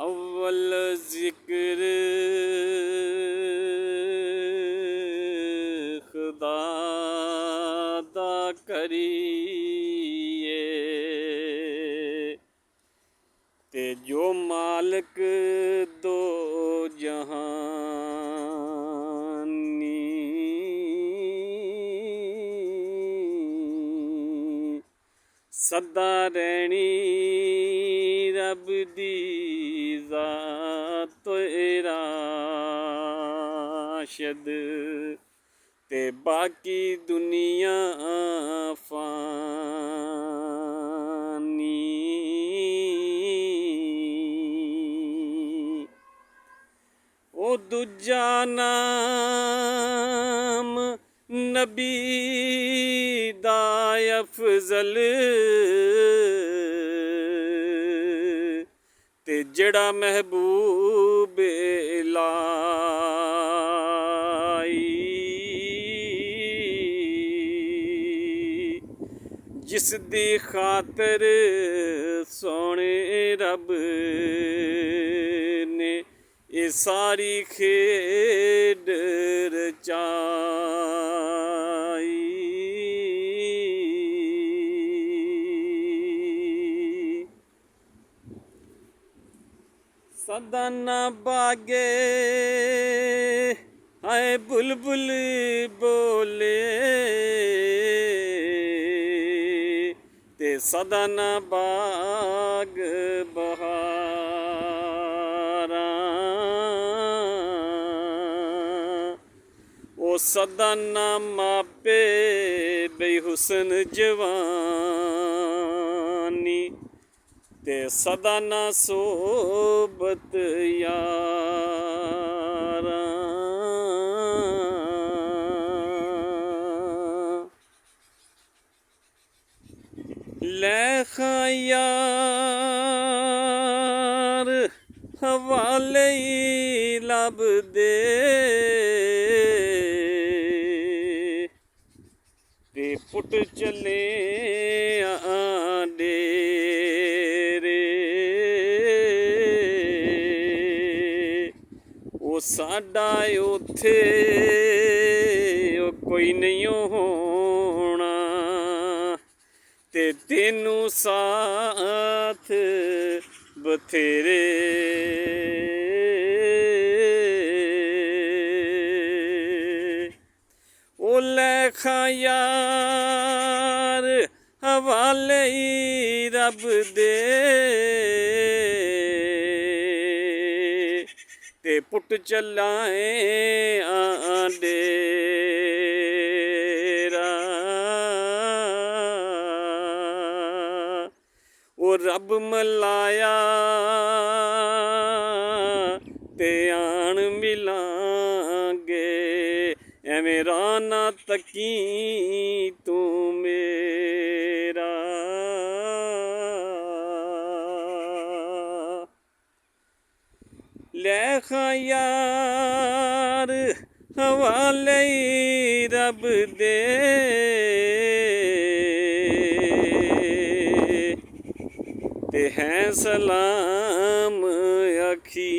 अव्वल ज़िक्र खुदा दा करिए ते जो मालिक दो जहानी सदा रहनी रब दी ज़ात राशिद ते बाकी दुनिया फानी। ओ दूजा नाम नबी दा अफजल ते जड़ा महबूब लाई जिस दी खातर सोने रब ने ये सारी खेड रचाई। सदा ना बागे आए बुलबुल बोले ते सदा ना बाग बहारा ओ सदा ना मापे बेहुसन जवानी ते सदा ना सोबत यारा। ले खां यार हवाले लब दे ते पुट चले डेरे ओ साडा उथे ओ कोई नहीं होना ते तेनू साथ बथेरे। ओ ले खां यार हवाले रब दे ते पुट चलाए डेरा। ओ रब मलाया ते आन मिलांगे एवें राह ना तकी तू मेरा। ले खां यार हवाले रब दे ते हैं सलाम आखी